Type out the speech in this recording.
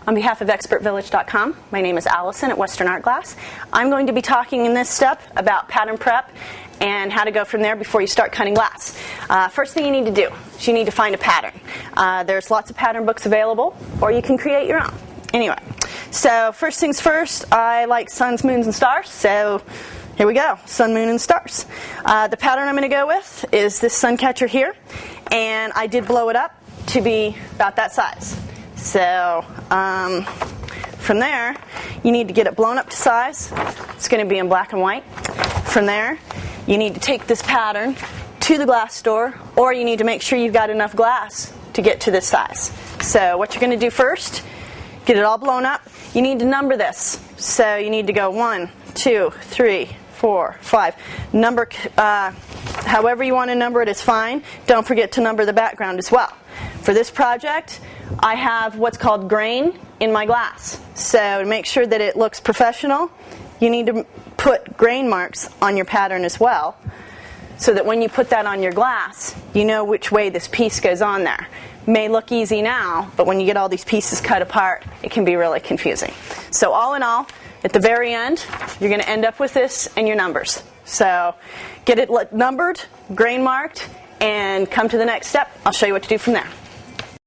On behalf of ExpertVillage.com, my name is Allison at Western Art Glass. I'm going to be talking in this step about pattern prep and how to go from there before you start cutting glass. First thing you need to do is you need to find a pattern. There's lots of pattern books available, or you can create your own. Anyway, so first things first, I like suns, moons, and stars, so here we go, sun, moon, and stars. The pattern I'm going to go with is this sun catcher here, and I did blow it up to be about that size. So from there, you need to get it blown up to size. It's going to be in black and white. From there, you need to take this pattern to the glass store, or you need to make sure you've got enough glass to get to this size. So what you're going to do first, get it all blown up. You need to number this. So you need to go 1, 2, 3, 4, 5. Number, however you want to number it is fine. Don't forget to number the background as well. For this project, I have what's called grain in my glass. So to make sure that it looks professional, you need to put grain marks on your pattern as well, so that when you put that on your glass, you know which way this piece goes on there. May look easy now, but when you get all these pieces cut apart, it can be really confusing. So all in all, at the very end, you're going to end up with this and your numbers. So get it numbered, grain marked, and come to the next step. I'll show you what to do from there.